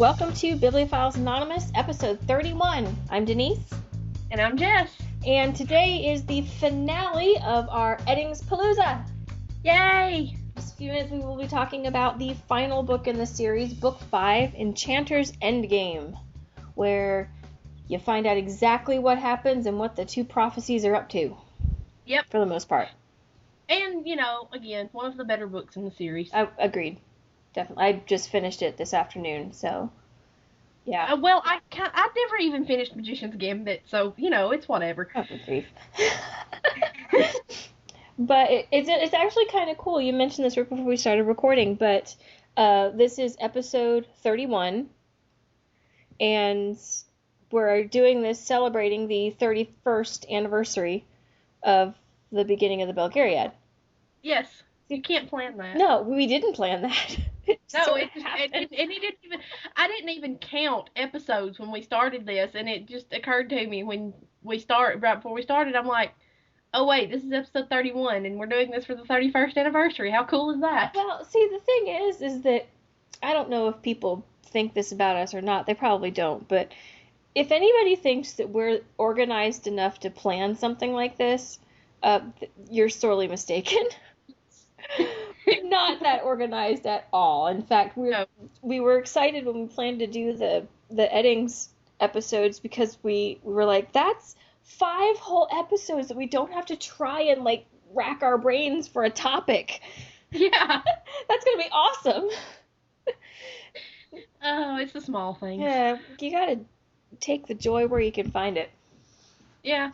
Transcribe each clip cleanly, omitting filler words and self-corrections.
Welcome to Bibliophiles Anonymous, episode 31. I'm Denise. And I'm Jess. And today is the finale of our Eddings Palooza. Yay! In just a few minutes we will be talking about the final book in the series, Book 5, Enchanter's Endgame, where you find out exactly what happens and what the two prophecies are up to. Yep. For the most part. And, again, one of the better books in the series. Agreed. Definitely. I just finished it this afternoon, so yeah. Well, I never even finished Magician's Gambit, so, it's whatever. Oh, good grief. But it's actually kind of cool. You mentioned this right before we started recording, but this is episode 31, and we're doing this celebrating the 31st anniversary of the beginning of the Belgariad. Yes. You can't plan that. No, we didn't plan that. I didn't even count episodes when we started this, and it just occurred to me right before we started, I'm like, oh wait, this is episode 31, and we're doing this for the 31st anniversary. How cool is that? Well, see, the thing is that I don't know if people think this about us or not. They probably don't, but if anybody thinks that we're organized enough to plan something like this, you're sorely mistaken. We're not that organized at all. In fact, we were excited when we planned to do the Eddings episodes because we were like, that's 5 whole episodes that we don't have to try and rack our brains for a topic. Yeah. That's going to be awesome. Oh, it's the small things. Yeah, you got to take the joy where you can find it. Yeah.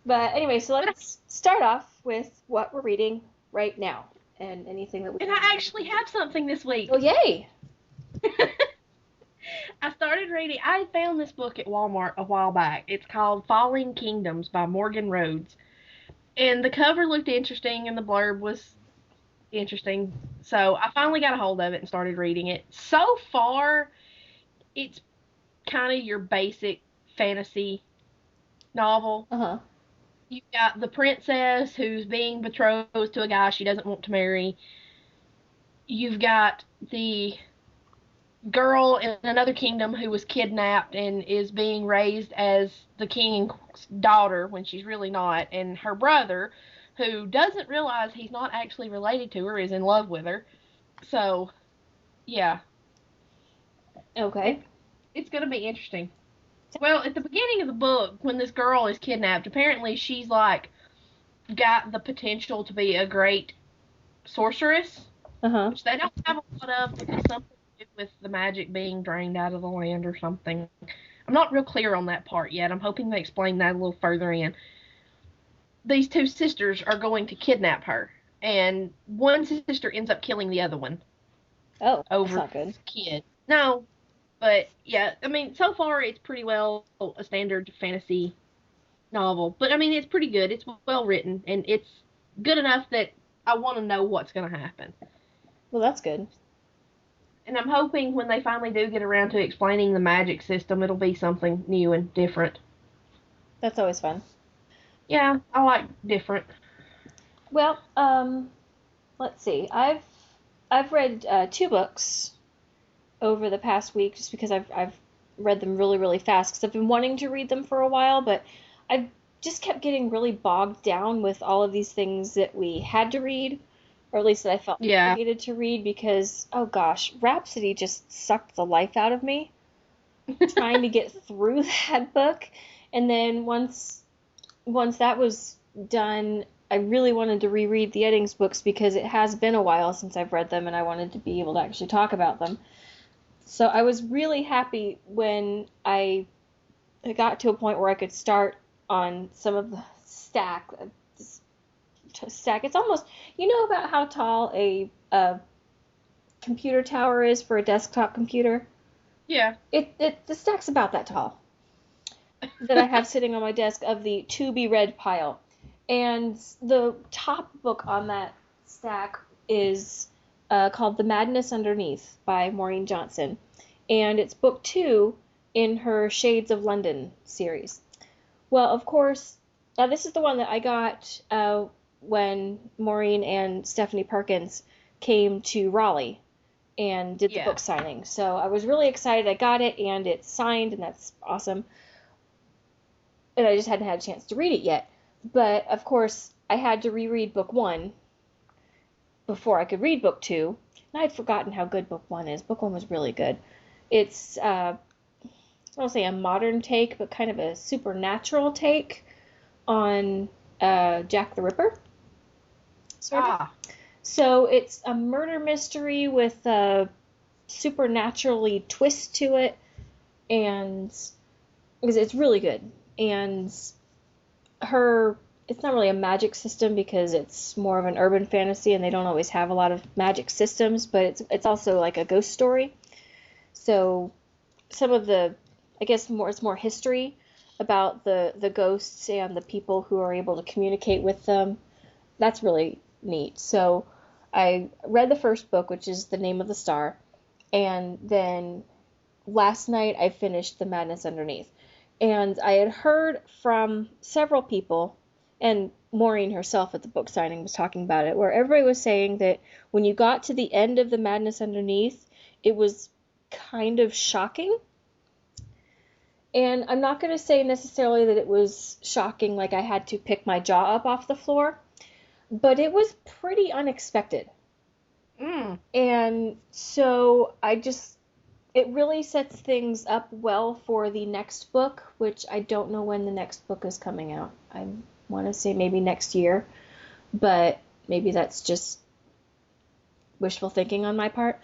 But anyway, so let's start off with what we're reading right now. And anything that we... And I actually have something this week. Oh, yay! I started reading... I found this book at Walmart a while back. It's called Falling Kingdoms by Morgan Rhodes. And the cover looked interesting, and the blurb was interesting. So I finally got a hold of it and started reading it. So far, it's kind of your basic fantasy novel. Uh-huh. You've got the princess who's being betrothed to a guy she doesn't want to marry. You've got the girl in another kingdom who was kidnapped and is being raised as the king's daughter when she's really not. And her brother, who doesn't realize he's not actually related to her, is in love with her. So, yeah. Okay. It's going to be interesting. Well, at the beginning of the book, when this girl is kidnapped, apparently she's, got the potential to be a great sorceress. Uh-huh. Which they don't have a lot of, because something to do with the magic being drained out of the land or something. I'm not real clear on that part yet. I'm hoping they explain that a little further in. These two sisters are going to kidnap her, and one sister ends up killing the other one. Oh, over that's not good. Kid. No. But, yeah, so far it's pretty well a standard fantasy novel. But, it's pretty good. It's well written, and it's good enough that I want to know what's going to happen. Well, that's good. And I'm hoping when they finally do get around to explaining the magic system, it'll be something new and different. That's always fun. Yeah, I like different. Well, let's see. I've read 2 books over the past week just because I've read them really, really fast because I've been wanting to read them for a while, but I've just kept getting really bogged down with all of these things that we had to read, or at least that I felt I needed to read because, oh gosh, Rhapsody just sucked the life out of me trying to get through that book. And then once that was done, I really wanted to reread the Eddings books because it has been a while since I've read them and I wanted to be able to actually talk about them. So I was really happy when I got to a point where I could start on some of the stack. It's almost, about how tall a computer tower is for a desktop computer? Yeah. The stack's about that tall that I have sitting on my desk of the to-be-read pile. And the top book on that stack is called The Madness Underneath by Maureen Johnson. And it's book 2 in her Shades of London series. Well, of course, this is the one that I got when Maureen and Stephanie Perkins came to Raleigh and did the Yeah. book signing. So I was really excited. I got it, and it's signed, and that's awesome. And I just hadn't had a chance to read it yet. But of course, I had to reread book one before I could read book two. And I had forgotten how good book one is. Book one was really good. It's, I don't say a modern take, but kind of a supernatural take on Jack the Ripper, sort of. Ah. So it's a murder mystery with a supernaturally twist to it, and because it's really good. And her, it's not really a magic system because it's more of an urban fantasy, and they don't always have a lot of magic systems, but it's also like a ghost story. So some of the, I guess more it's more history about the ghosts and the people who are able to communicate with them. That's really neat. So I read the first book, which is The Name of the Star, and then last night I finished The Madness Underneath. And I had heard from several people, and Maureen herself at the book signing was talking about it, where everybody was saying that when you got to the end of The Madness Underneath, it was kind of shocking. And I'm not going to say necessarily that it was shocking, like I had to pick my jaw up off the floor, but it was pretty unexpected. Mm. And so it really sets things up well for the next book, which I don't know when the next book is coming out. I want to say maybe next year, but maybe that's just wishful thinking on my part.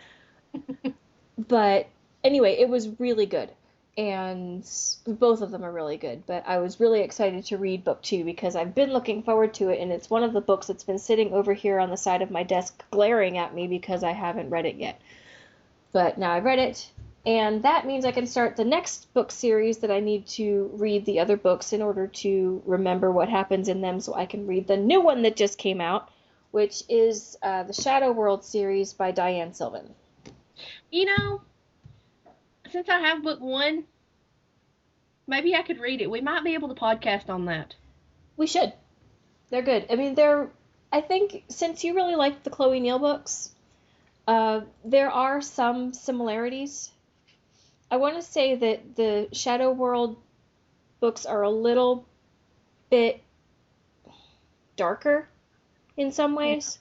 But anyway, it was really good. And both of them are really good. But I was really excited to read book two because I've been looking forward to it, and it's one of the books that's been sitting over here on the side of my desk glaring at me because I haven't read it yet. But now I've read it, and that means I can start the next book series that I need to read the other books in order to remember what happens in them so I can read the new one that just came out, which is the Shadow World series by Diane Sylvan. You know, since I have book one, maybe I could read it. We might be able to podcast on that. We should. They're good. I mean, I think since you really like the Chloe Neal books, there are some similarities. I want to say that the Shadow World books are a little bit darker in some Yeah. ways.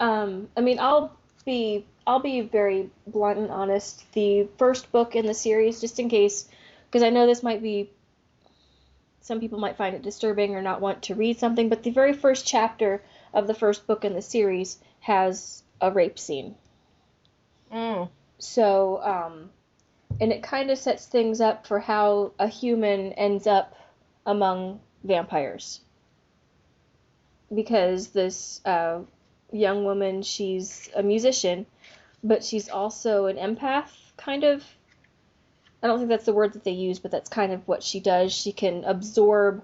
I mean, I'll be very blunt and honest. The first book in the series, just in case, because I know this might be, some people might find it disturbing or not want to read something, but the very first chapter of the first book in the series has a rape scene. Mm. So, and it kind of sets things up for how a human ends up among vampires. Because this young woman, she's a musician, but she's also an empath, kind of. I don't think that's the word that they use, but that's kind of what she does. She can absorb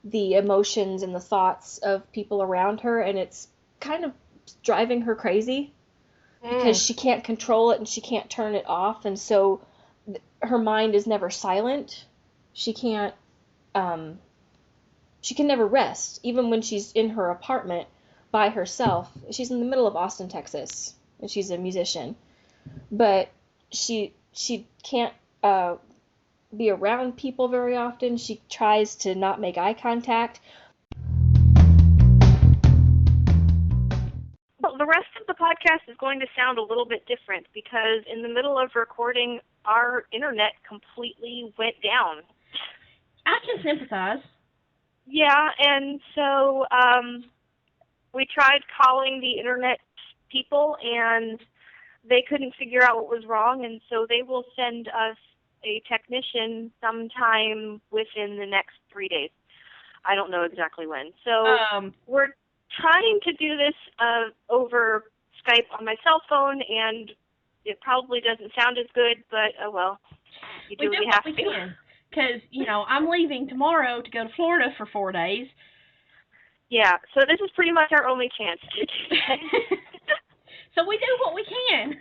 the emotions and the thoughts of people around her, and it's kind of driving her crazy because Mm. she can't control it and she can't turn it off, and so her mind is never silent. She can't she can never rest, even when she's in her apartment by herself. She's in the middle of Austin, Texas, and she's a musician, but she can't be around people very often. She tries to not make eye contact. Well, the rest of the podcast is going to sound a little bit different because in the middle of recording, our internet completely went down. I can sympathize. Yeah, and so we tried calling the internet people, and they couldn't figure out what was wrong, and so they will send us a technician sometime within the next 3 days. I don't know exactly when. So we're trying to do this over Skype on my cell phone, and it probably doesn't sound as good, but oh well. You do we what do you what have we to. can. Because, I'm leaving tomorrow to go to Florida for 4 days. Yeah, so this is pretty much our only chance. So we do what we can.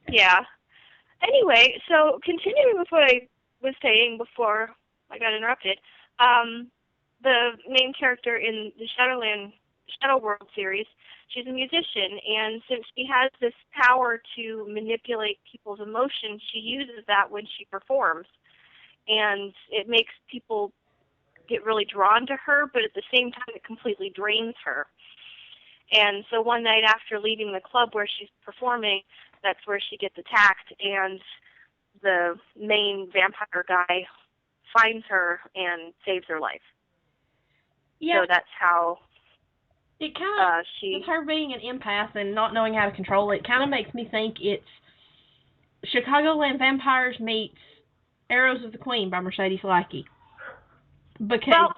Yeah. Anyway, so continuing with what I was saying before I got interrupted, the main character in the Shadowland Shadow World series, she's a musician, and since she has this power to manipulate people's emotions, she uses that when she performs. And it makes people get really drawn to her, but at the same time it completely drains her. And so one night after leaving the club where she's performing, that's where she gets attacked, and the main vampire guy finds her and saves her life. Yeah. So that's how it kind of, she... with her being an empath and not knowing how to control it, kind of makes me think it's Chicagoland Vampires meets Arrows of the Queen by Mercedes Lackey. Because, well,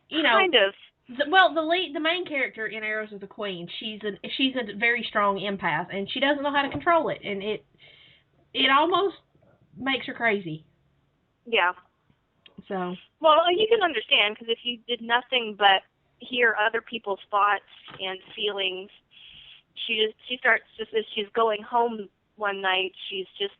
you know... Kind of. The main character in Arrows of the Queen, she's a very strong empath, and she doesn't know how to control it, and it almost makes her crazy. Yeah. So. Well, you can understand, because if you did nothing but hear other people's thoughts and feelings, she starts, just as she's going home one night, she's just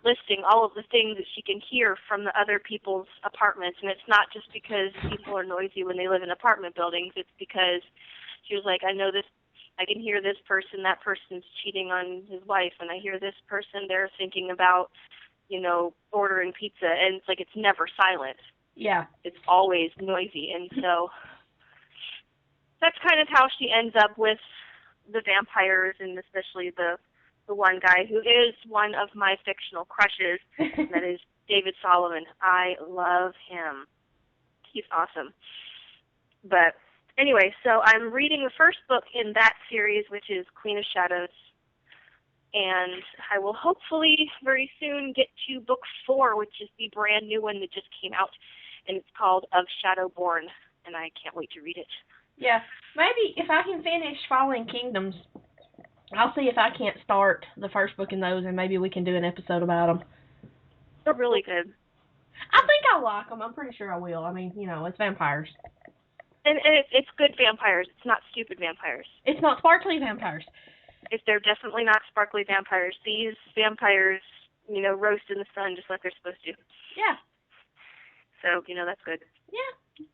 listing all of the things that she can hear from the other people's apartments. And it's not just because people are noisy when they live in apartment buildings. It's because she was like, I know this, I can hear this person, that person's cheating on his wife, and I hear this person, they're thinking about, ordering pizza. And it's like, it's never silent. Yeah. It's always noisy. And so that's kind of how she ends up with the vampires, and especially the one guy who is one of my fictional crushes, and that is David Solomon. I love him. He's awesome. But anyway, so I'm reading the first book in that series, which is Queen of Shadows, and I will hopefully very soon get to book 4, which is the brand new one that just came out, and it's called Of Shadowborn, and I can't wait to read it. Yeah, maybe if I can finish Fallen Kingdoms, I'll see if I can't start the first book in those, and maybe we can do an episode about them. They're really good. I think I'll like them. I'm pretty sure I will. I mean, it's vampires. And it's good vampires. It's not stupid vampires. It's not sparkly vampires. They're definitely not sparkly vampires. These vampires, roast in the sun just like they're supposed to. Yeah. So, that's good. Yeah.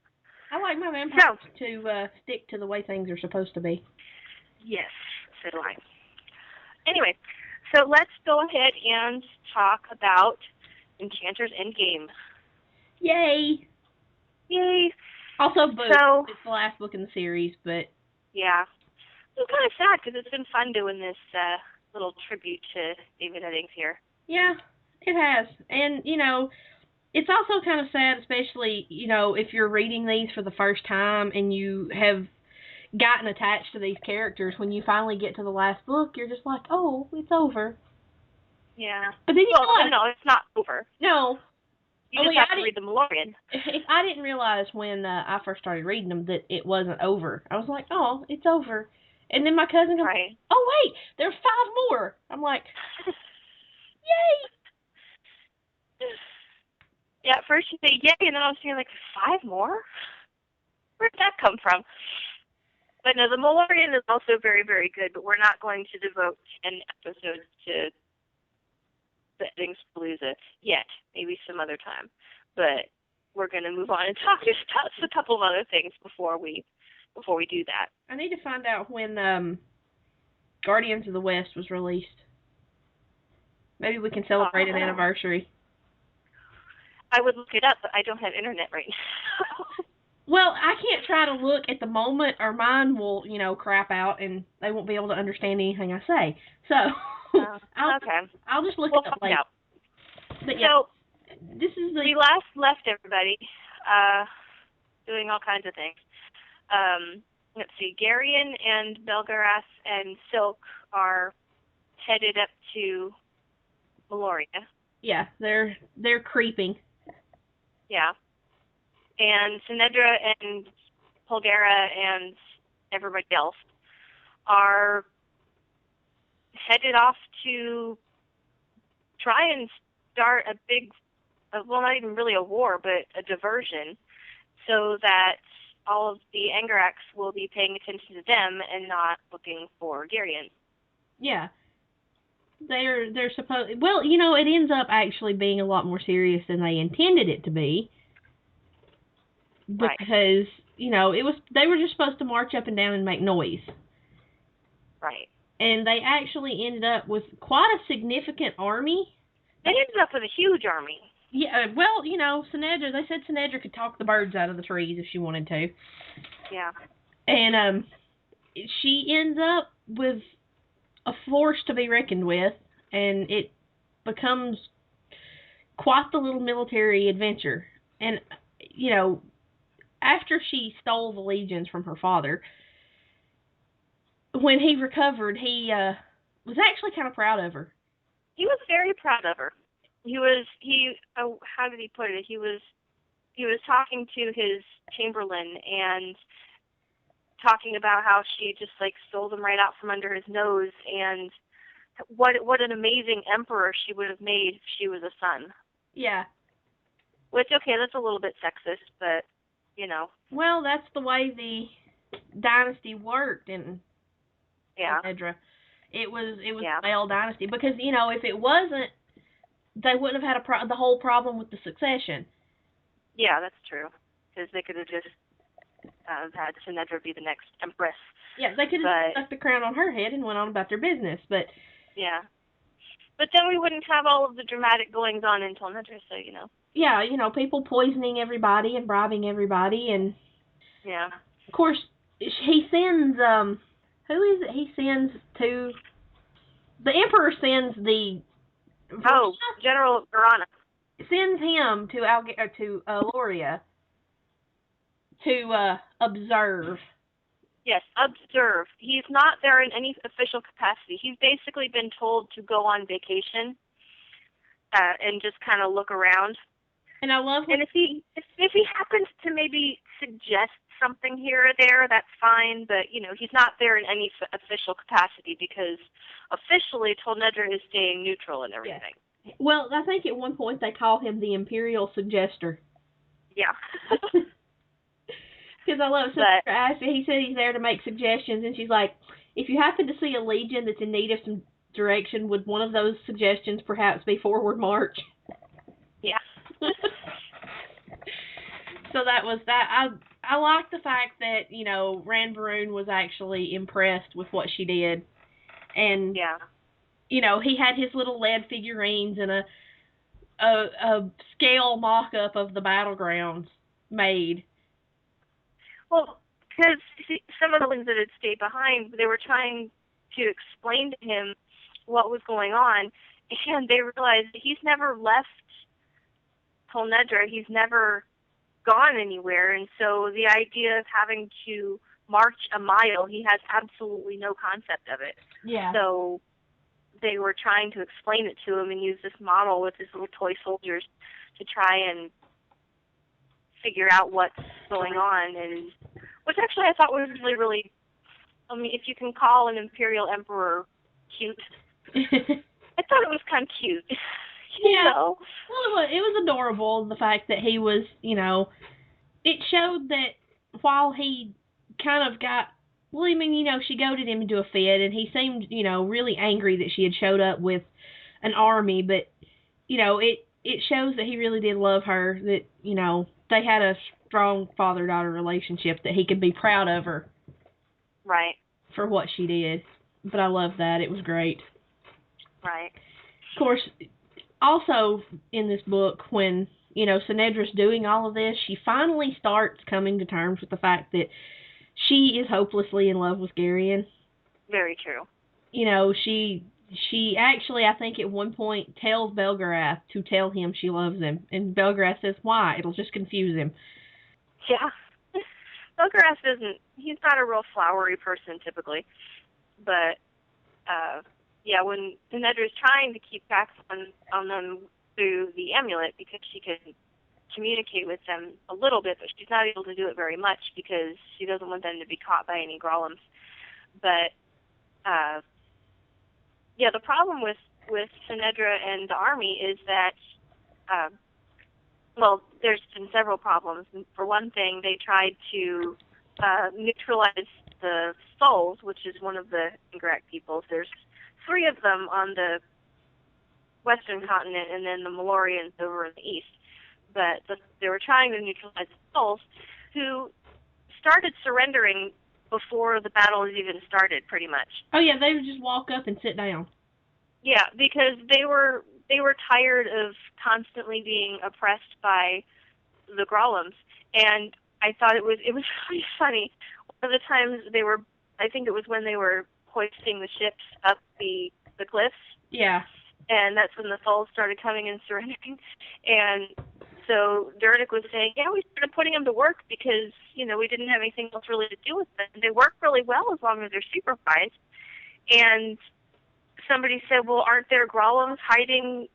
I like my vampires to stick to the way things are supposed to be. Yes, so do I. Anyway, so let's go ahead and talk about Enchanter's Endgame. Yay! Yay! Also, Boo. So, it's the last book in the series, but... Yeah. It's kind of sad, because it's been fun doing this little tribute to David Eddings here. Yeah, it has. And, it's also kind of sad, especially, if you're reading these for the first time and you have gotten attached to these characters. When you finally get to the last book, you're just like, oh, it's over. Yeah. But then no, it's not over. No. You just have to read the Malorian. I didn't realize when I first started reading them that it wasn't over. I was like, oh, it's over. And then my cousin goes, right. Oh, wait, there's 5 more. I'm like, yay! Yeah, at first you say yay, and then I was thinking, like, 5 more? Where'd that come from? But no, the Malorian is also very, very good, but we're not going to devote an episode to the Eddings-Palooza yet. Maybe some other time. But we're going to move on and talk just a couple of other things before we do that. I need to find out when Guardians of the West was released. Maybe we can celebrate an anniversary. I would look it up, but I don't have internet right now. Well, I can't try to look at the moment, or mine will, crap out, and they won't be able to understand anything I say. So, I'll just look it up later. But yeah, so, this is we last left everybody doing all kinds of things. Let's see, Garion and Belgariad and Silk are headed up to Meloria. Yeah, they're creeping. Yeah. And Sinedra and Polgara and everybody else are headed off to try and start a big, well, not even really a war, but a diversion, so that all of the Angarax will be paying attention to them and not looking for Garion. Yeah. They're supposed... Well, it ends up actually being a lot more serious than they intended it to be. Because they were just supposed to march up and down and make noise. Right. And they actually ended up with quite a significant army. They ended up with a huge army. Yeah, well, Sinedra, they said Sinedra could talk the birds out of the trees if she wanted to. Yeah. And she ends up with a force to be reckoned with, and it becomes quite the little military adventure. And, after she stole the legions from her father, when he recovered, he was actually kind of proud of her. He was very proud of her. How did he put it? He was talking to his chamberlain and talking about how she just stole them right out from under his nose, and what an amazing emperor she would have made if she was a son. Yeah. Which, okay, that's a little bit sexist, but Well, that's the way the dynasty worked in Sinedra. It was a male dynasty, because if it wasn't, they wouldn't have had the whole problem with the succession. Yeah, that's true. Because they could have just had Sinedra be the next empress. Yeah, they could have stuck the crown on her head and went on about their business, but... Yeah. But then we wouldn't have all of the dramatic goings on in Sinedra, so, Yeah, people poisoning everybody and bribing everybody, and... Yeah. Of course, he sends, who is it he sends to... The Emperor sends the... Oh, General Verana. Sends him to Loria to observe. Yes, observe. He's not there in any official capacity. He's basically been told to go on vacation and just kind of look around. And I love. And if he happens to maybe suggest something here or there, that's fine. But he's not there in any official capacity, because officially Tolnedra is staying neutral and everything. Yeah. Well, I think at one point they call him the Imperial Suggester. Yeah. Because I love he said he's there to make suggestions, and she's like, if you happen to see a legion that's in need of some direction, would one of those suggestions perhaps be forward march? Yeah. So that was that. I like the fact that, Ranbaroon was actually impressed with what she did. And, yeah. He had his little lead figurines and a scale mock-up of the battlegrounds made. Well, because some of the ones that had stayed behind, they were trying to explain to him what was going on, and they realized that he's never left Tolnedra. He's never gone anywhere, and so the idea of having to march a mile, he has absolutely no concept of it. Yeah. So they were trying to explain it to him and use this model with his little toy soldiers to try and figure out what's going on, and which actually I thought was really, really, if you can call an imperial emperor cute, I thought it was kind of cute. Yeah. Well, it was adorable, the fact that he was, it showed that while he kind of got, she goaded him into a fit, and he seemed, really angry that she had showed up with an army, but, it shows that he really did love her, that, they had a strong father-daughter relationship, that he could be proud of her. Right. For what she did. But I love that. It was great. Right. Of course, also in this book, when, Sinedra's doing all of this, she finally starts coming to terms with the fact that she is hopelessly in love with Garion. Very true. She actually, I think at one point, tells Belgariad to tell him she loves him. And Belgariad says, why? It'll just confuse him. Yeah. Belgariad he's not a real flowery person typically. But, when Sinedra's trying to keep tracks on them through the amulet, because she can communicate with them a little bit, but she's not able to do it very much because she doesn't want them to be caught by any Grollems. But, the problem with Sinedra and the army is that, there's been several problems. For one thing, they tried to neutralize the Souls, which is one of the incorrect peoples. There's 3 of them on the western continent, and then the Malorians over in the east. But they were trying to neutralize the Souls, who started surrendering before the battle has even started, pretty much. Oh yeah, they would just walk up and sit down. Yeah, because they were tired of constantly being oppressed by the Grollems, and I thought it was really funny. One of the times I think it was when they were hoisting the ships up the cliffs. Yeah. And that's when the Thralls started coming and surrendering. And so Durnick was saying, yeah, we started putting them to work because, we didn't have anything else really to do with them. They work really well as long as they're supervised. And somebody said, well, aren't there Grollems hiding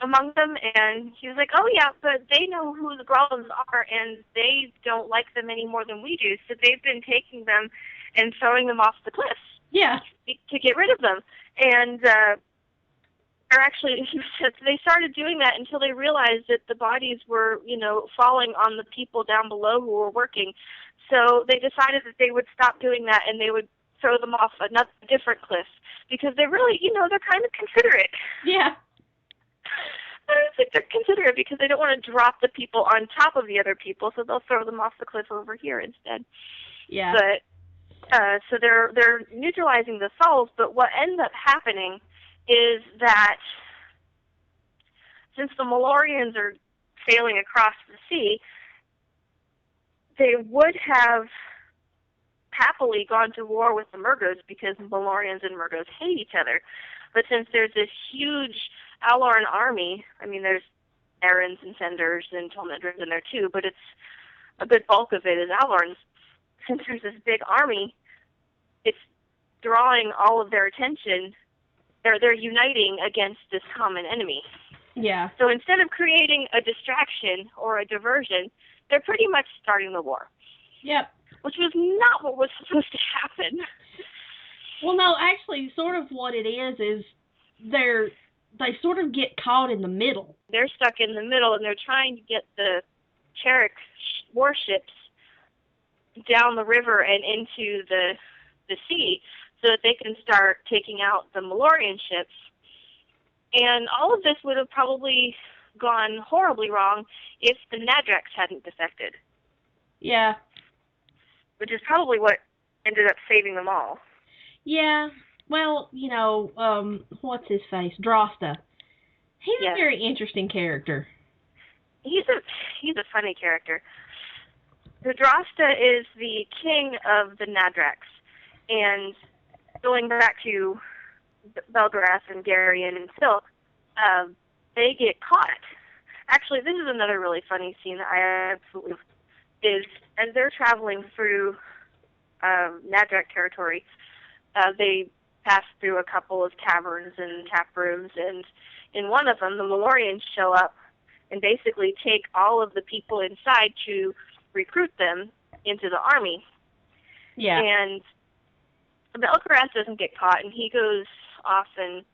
among them? And he was like, oh, yeah, but they know who the Grollems are, and they don't like them any more than we do. So they've been taking them and throwing them off the cliffs. Yeah. To get rid of them. And or actually, they started doing that until they realized that the bodies were, falling on the people down below who were working. So they decided that they would stop doing that and they would throw them off a different cliff because they're really, they're kind of considerate. Yeah. I think they're considerate because they don't want to drop the people on top of the other people, so they'll throw them off the cliff over here instead. Yeah. But so they're neutralizing the Thralls, but what ends up happening is that since the Malorians are sailing across the sea, they would have happily gone to war with the Murgos because Malorians and Murgos hate each other. But since there's this huge Alloran army, I mean, there's Erins and Senders and Telmendrins in there too, but it's a good bulk of it is Allorans. Since there's this big army, it's drawing all of their attention. They're uniting against this common enemy. Yeah. So instead of creating a distraction or a diversion, they're pretty much starting the war. Yep. Which was not what was supposed to happen. Well, no, actually, sort of what it is they sort of get caught in the middle. They're stuck in the middle, and they're trying to get the Cherik warships down the river and into the sea so that they can start taking out the Malorian ships. And all of this would have probably gone horribly wrong if the Nadrax hadn't defected. Yeah. Which is probably what ended up saving them all. Yeah. Well, what's his face? Drosta. He's a very interesting character. He's a funny character. The Drosta is the king of the Nadrax. And going back to Belgariad and Garion and Silk, they get caught. Actually, this is another really funny scene that I absolutely is as they're traveling through Nadrax territory, they pass through a couple of taverns and tap rooms, and in one of them, the Malorians show up and basically take all of the people inside to recruit them into the army. Yeah. And Belgariad doesn't get caught, and he goes off and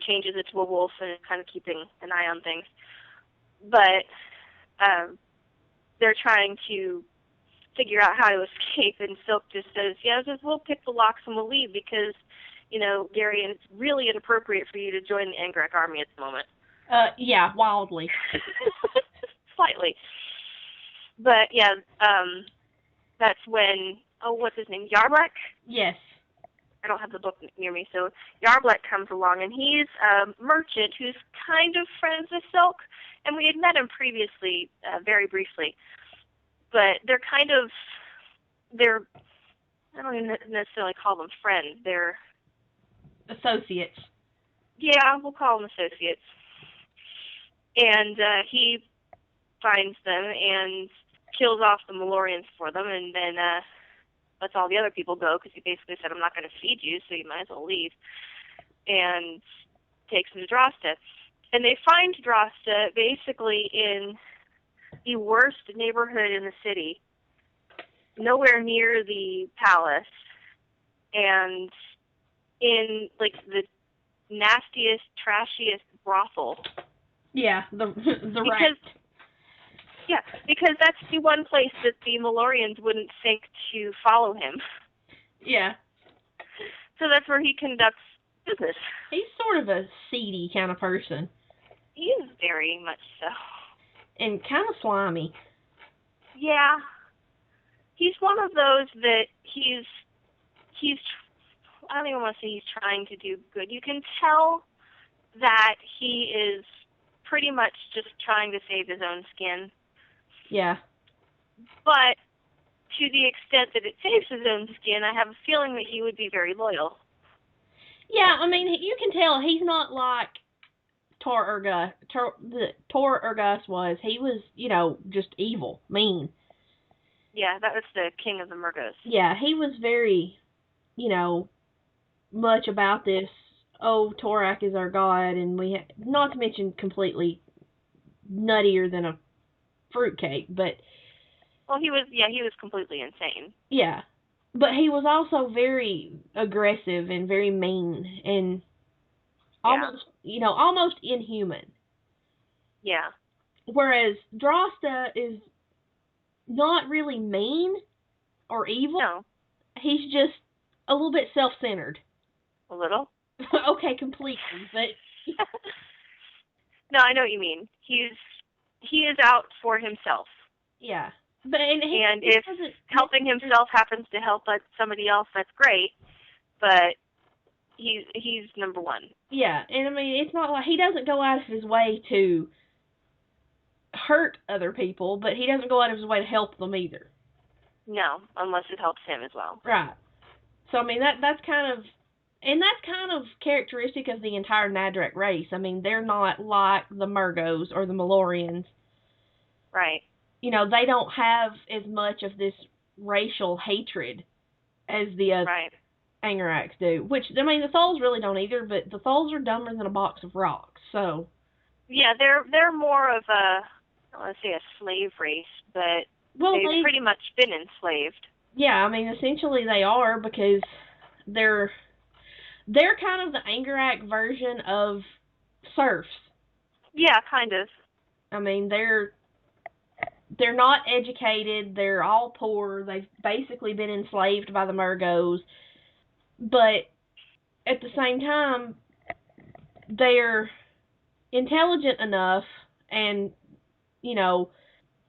changes it to a wolf and is kind of keeping an eye on things. But they're trying to figure out how to escape, and Silk just says, we'll pick the locks and we'll leave because, Gary, and it's really inappropriate for you to join the Angrak army at the moment. Yeah, wildly. Slightly. But, that's when, what's his name, Yarblek? Yes. I don't have the book near me, so Yarblek comes along, and he's a merchant who's kind of friends with Silk, and we had met him previously, very briefly. But they're I don't even necessarily call them friends. They're associates. Yeah, we'll call them associates. And he finds them and kills off the Malorians for them, and then lets all the other people go because he basically said, I'm not going to feed you, so you might as well leave. And takes them to Drosta. And they find Drosta basically in the worst neighborhood in the city, nowhere near the palace, and in like the nastiest, trashiest brothel. Yeah, because that's the one place that the Malorians wouldn't think to follow him. Yeah. So that's where he conducts business. He's sort of a seedy kind of person. He is very much so. And kind of slimy. Yeah. he's one of those that he's I don't even want to say he's trying to do good. You can tell that he is pretty much just trying to save his own skin. Yeah. But to the extent that it saves his own skin, I have a feeling that he would be very loyal. Yeah, I mean, you can tell he's not like Tor Urgus was. He was, just evil, mean. Yeah, that was the king of the Murgos. Yeah, he was very, much about this. Oh, Torak is our god, and not to mention completely nuttier than a fruitcake, but. Well, he was completely insane. Yeah, but he was also very aggressive and very mean and almost inhuman. Yeah. Whereas Drosta is not really mean or evil. No. He's just a little bit self-centered. A little? Okay, completely, but... No, I know what you mean. He is out for himself. Yeah. And if helping himself happens to help somebody else, that's great, but he's number one. Yeah, and I mean, it's not like he doesn't go out of his way to hurt other people, but he doesn't go out of his way to help them either. No, unless it helps him as well. Right. So I mean that's kind of characteristic of the entire Nadrek race. I mean, they're not like the Murgos or the Malorians. Right. They don't have as much of this racial hatred as the other Angarax do. Which, I mean, the Tholls really don't either, but the Tholls are dumber than a box of rocks, so... Yeah, they're more of I don't want to say a slave race, but they've pretty much been enslaved. Yeah, I mean, essentially they are, because they're kind of the Angarax version of serfs. Yeah, kind of. I mean, they're not educated, they're all poor, they've basically been enslaved by the Murgos, but at the same time, they're intelligent enough and,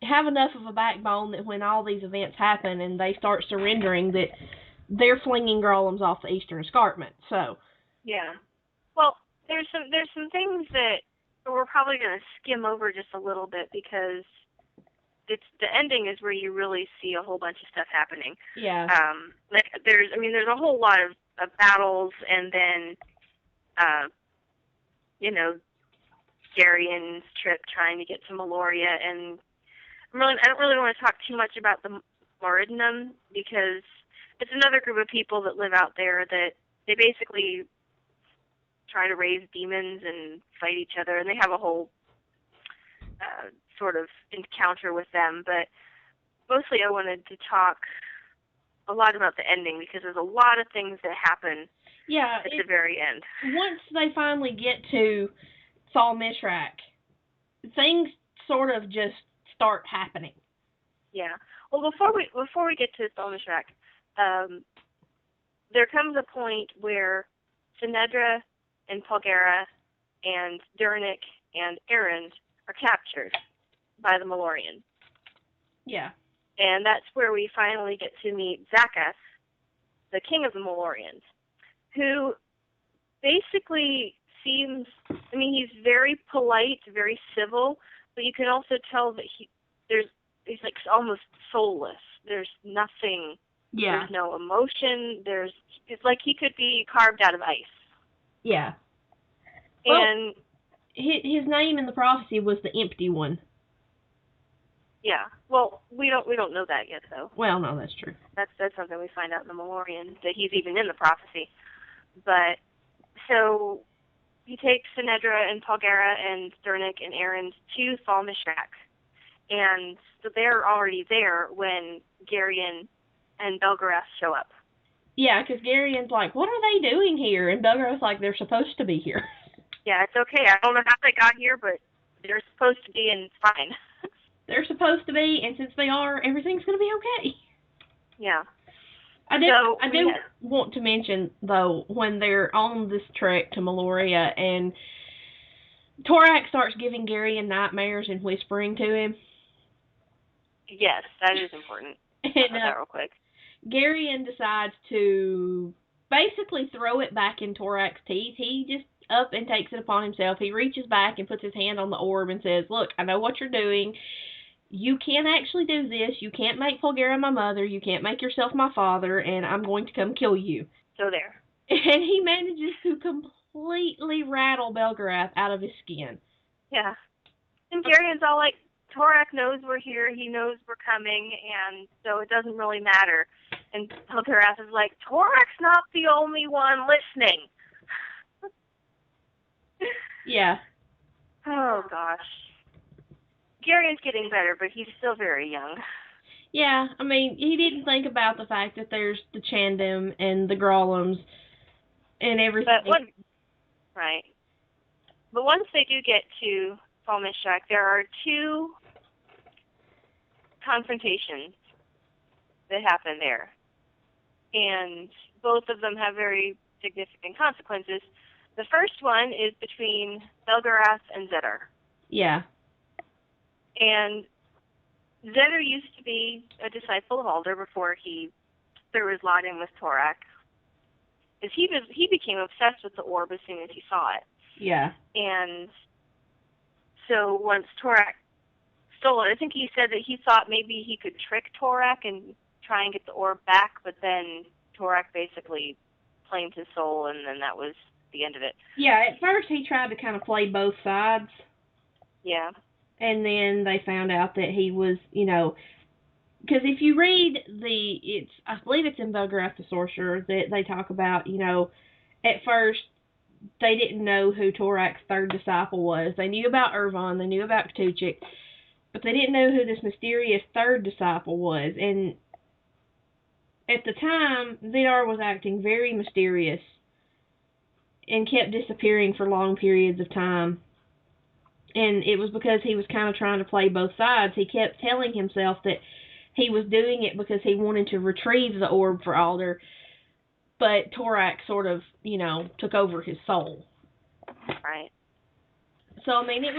have enough of a backbone that when all these events happen and they start surrendering, that they're flinging golems off the Eastern Escarpment, so. Yeah. Well, there's some things that we're probably going to skim over just a little bit because the ending is where you really see a whole bunch of stuff happening. Yeah. There's a whole lot of battles, and then, Garion's trip trying to get to Meloria, and I don't really want to talk too much about the Moridinum because it's another group of people that live out there that they basically try to raise demons and fight each other, and they have a whole sort of encounter with them, but mostly I wanted to talk a lot about the ending because there's a lot of things that happen at the very end. Once they finally get to Thal Mishrak, things sort of just start happening. Yeah. Well, before we get to Thal Mishrak, there comes a point where Sinedra and Belgariad and Durnik and Erend are captured by the Malorian. Yeah. And that's where we finally get to meet Zakas, the king of the Malorians, who basically seems, he's very polite, very civil, but you can also tell that he's like almost soulless. There's nothing, there's no emotion, it's like he could be carved out of ice. Yeah. And his name in the prophecy was the Empty One. Yeah. Well, we don't know that yet, though. Well, no, that's true. That's something we find out in the Malorian, that he's even in the prophecy. But so he takes Sinedra and Belgariad and Durnik and Erend to Thal Mishrak, and so they're already there when Garion and Belgariad show up. Yeah, because Garion's like, "What are they doing here?" And Belgariad's like, "They're supposed to be here." Yeah, it's okay. I don't know how they got here, but they're supposed to be, and it's fine. They're supposed to be, and since they are, everything's going to be okay. Yeah. I do want to mention, though, when they're on this trek to Meloria, and Torak starts giving Garion nightmares and whispering to him. Yes, that is important. And that real quick. Garion decides to basically throw it back in Torak's teeth. He just up and takes it upon himself. He reaches back and puts his hand on the orb and says, "Look, I know what you're doing. You can't actually do this. You can't make Belgariad my mother. You can't make yourself my father, and I'm going to come kill you." So there. And he manages to completely rattle Belgariad out of his skin. Yeah. And Garion's all like, Torak knows we're here, he knows we're coming, and so it doesn't really matter. And Belgariad is like, Torak's not the only one listening. Yeah. Oh, gosh. Garion's getting better, but he's still very young. Yeah, I mean, he didn't think about the fact that there's the Chandam and the Growlums and everything. Right. But once they do get to Falmishak, there are two confrontations that happen there. And both of them have very significant consequences. The first one is between Belgarath and Zedar. Yeah. And Zedar used to be a disciple of Alder before he threw his lot in with Torak. He became obsessed with the orb as soon as he saw it. Yeah. And so once Torak stole it, I think he said that he thought maybe he could trick Torak and try and get the orb back, but then Torak basically claimed his soul, and then that was the end of it. Yeah, at first he tried to kind of play both sides. Yeah. And then they found out that he was, because if you read I believe it's in Belgarath the Sorcerer that they talk about, at first they didn't know who Torak's third disciple was. They knew about Irvon, they knew about Ktuchik, but they didn't know who this mysterious third disciple was. And at the time, Zedar was acting very mysterious and kept disappearing for long periods of time. And it was because he was kind of trying to play both sides. He kept telling himself that he was doing it because he wanted to retrieve the orb for Alder, but Torak sort of, took over his soul. Right. So, I mean, it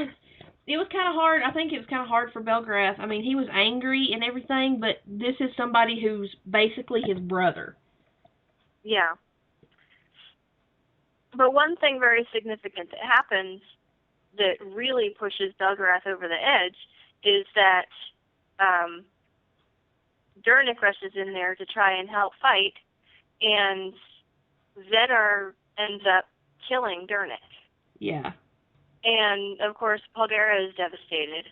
was kind of hard. I think it was kind of hard for Belgarath. I mean, he was angry and everything, but this is somebody who's basically his brother. Yeah. But one thing very significant that happens that really pushes Belgarath over the edge is that Dernick rushes in there to try and help fight, and Zedar ends up killing Dernick. Yeah. And, of course, Belgarath is devastated.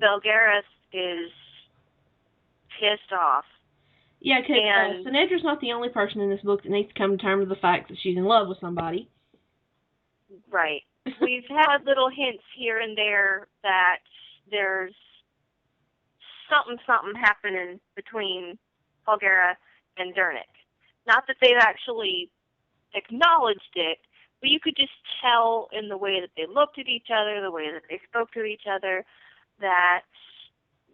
Belgarath is pissed off. Yeah, because Sinedra's not the only person in this book that needs to come to terms with the fact that she's in love with somebody. Right. We've had little hints here and there that there's something happening between Belgarath and Dernick. Not that they've actually acknowledged it, but you could just tell in the way that they looked at each other, the way that they spoke to each other, that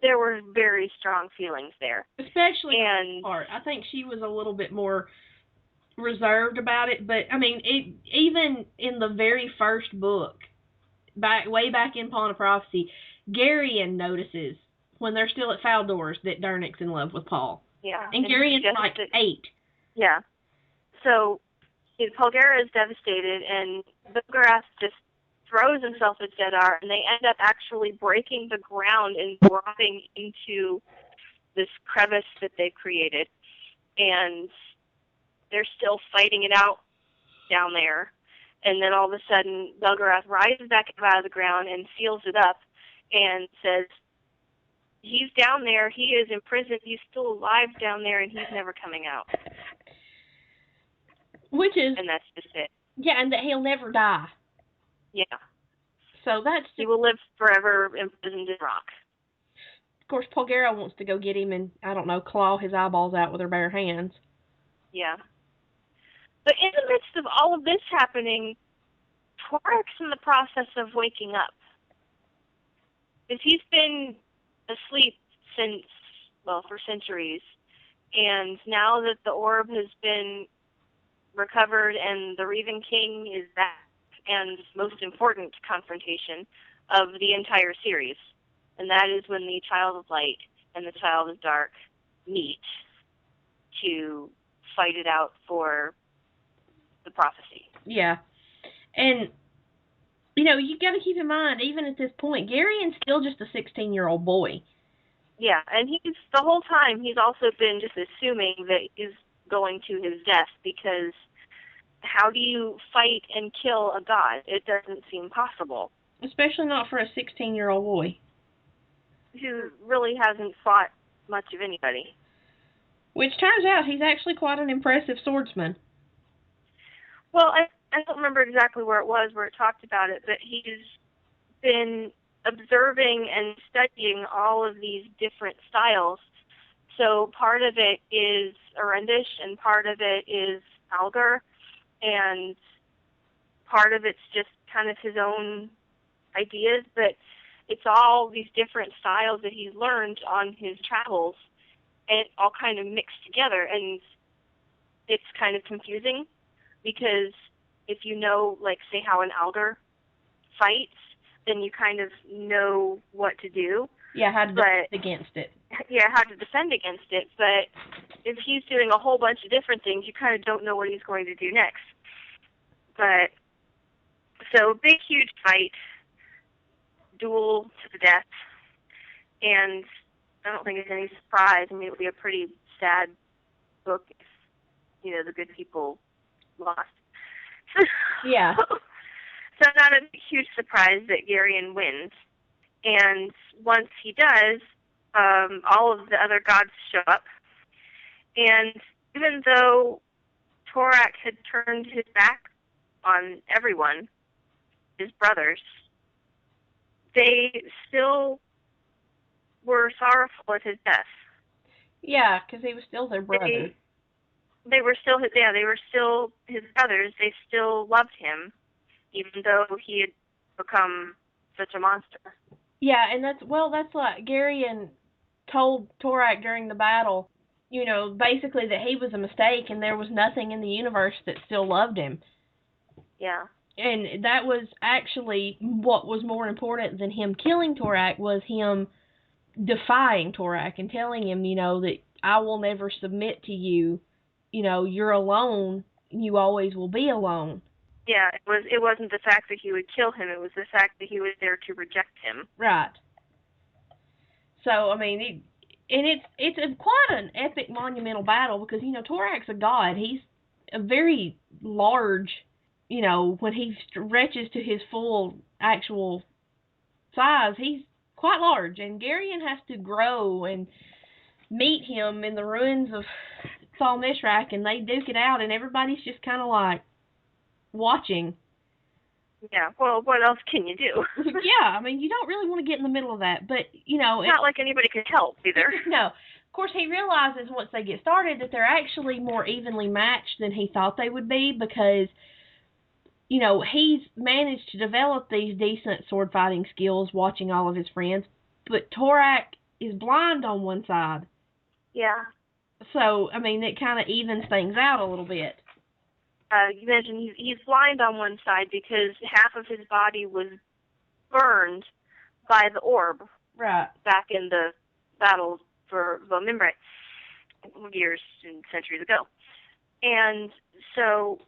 there were very strong feelings there. Especially in part. I think she was a little bit more reserved about it, but I mean, even in the very first book, way back in Pawn of Prophecy, Garion notices when they're still at Faldor's that Dernick's in love with Paul. Yeah. And Garion's like 8. Yeah. So Belgarath is devastated, and Belgarath just throws himself at Zedar, and they end up actually breaking the ground and dropping into this crevice that they've created. And they're still fighting it out down there. And then all of a sudden, Belgarath rises back up out of the ground and seals it up and says, he's down there, he is imprisoned, he's still alive down there, and he's never coming out. And that's just it. Yeah, and that he'll never die. Yeah. So that's... He will live forever imprisoned in rock. Of course, Belgariad wants to go get him and, claw his eyeballs out with her bare hands. Yeah. But in the midst of all of this happening, Torak's in the process of waking up. Because he's been asleep for centuries. And now that the orb has been recovered and the Reaving King is back, and most important confrontation of the entire series. And that is when the Child of Light and the Child of Dark meet to fight it out for the prophecy. Yeah. And, you know, you got to keep in mind, even at this point, Garion's still just a 16-year-old boy. Yeah, and he's, the whole time, he's also been just assuming that he's going to his death, because how do you fight and kill a god? It doesn't seem possible. Especially not for a 16-year-old boy. Who really hasn't fought much of anybody. Which turns out he's actually quite an impressive swordsman. Well, I don't remember exactly where it talked about it, but he's been observing and studying all of these different styles. So part of it is Arendish, and part of it is Algar, and part of it's just kind of his own ideas, but it's all these different styles that he's learned on his travels, and it all kind of mixed together, and it's kind of confusing, because if you know, like, say, how an Algar fights, then you kind of know what to do. Yeah, how to defend against it. Yeah, how to defend against it, but if he's doing a whole bunch of different things, you kind of don't know what he's going to do next. But, so, big, huge fight, duel to the death, and I don't think it's any surprise. I mean, it would be a pretty sad book if, you know, the good people lost. Yeah. So not a huge surprise that Garion wins. And once he does, all of the other gods show up. And even though Torak had turned his back on everyone, his brothers, they still were sorrowful at his death. Yeah, because he was still their brother. They were still his, they were still his brothers. They still loved him, even though he had become such a monster. Yeah, and that's like Garion told Torak during the battle, you know, basically that he was a mistake and there was nothing in the universe that still loved him. Yeah. And that was actually what was more important than him killing Torak, was him defying Torak and telling him, you know, that I will never submit to you. You know, you're alone. You always will be alone. Yeah, it wasn't the fact that he would kill him. It was the fact that he was there to reject him. Right. So, I mean, it's quite an epic, monumental battle, because, you know, Torak's a god. He's a very large, you know, when he stretches to his full actual size, he's quite large. And Garion has to grow and meet him in the ruins of Sol Mishrak, and they duke it out, and everybody's just kind of like watching. Yeah, well, what else can you do? Yeah, I mean, you don't really want to get in the middle of that, but, you know... It's not like anybody could help, either. No. Of course, he realizes once they get started that they're actually more evenly matched than he thought they would be, because, you know, he's managed to develop these decent sword fighting skills watching all of his friends, but Torak is blind on one side. Yeah. So, I mean, it kind of evens things out a little bit. You mentioned he's blind on one side because half of his body was burned by the orb. Right. Back in the battle for Vomimbre years and centuries ago. And so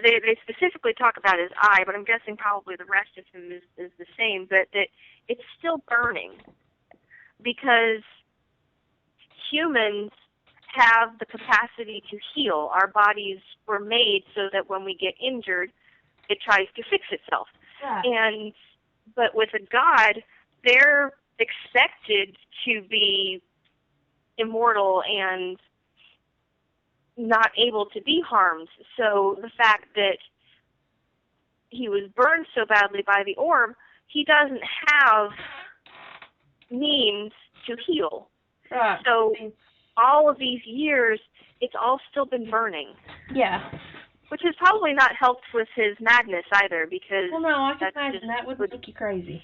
they specifically talk about his eye, but I'm guessing probably the rest of him is the same, but that it's still burning because humans have the capacity to heal. Our bodies were made so that when we get injured, it tries to fix itself. Yeah. But with a god, they're expected to be immortal and not able to be harmed. So the fact that he was burned so badly by the orb, he doesn't have means to heal. Right. So all of these years, it's all still been burning. Yeah. Which has probably not helped with his madness either, because... Well, no, I can imagine that would make you crazy.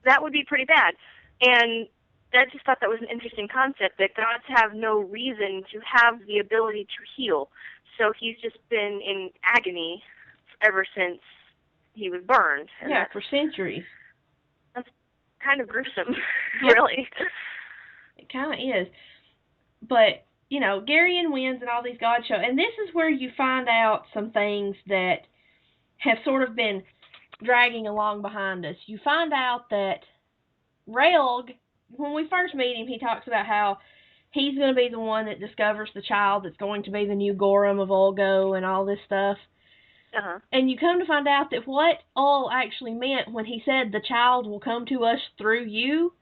That would be pretty bad. And I just thought that was an interesting concept, that gods have no reason to have the ability to heal. So he's just been in agony ever since he was burned. Yeah, for centuries. That's kind of gruesome, really. It kind of is. But, Garion wins and all these god shows. And this is where you find out some things that have sort of been dragging along behind us. You find out that Raelg, when we first meet him, he talks about how he's going to be the one that discovers the child that's going to be the new Gorham of Olgo and all this stuff. Uh-huh. And you come to find out that what Ul actually meant when he said the child will come to us through you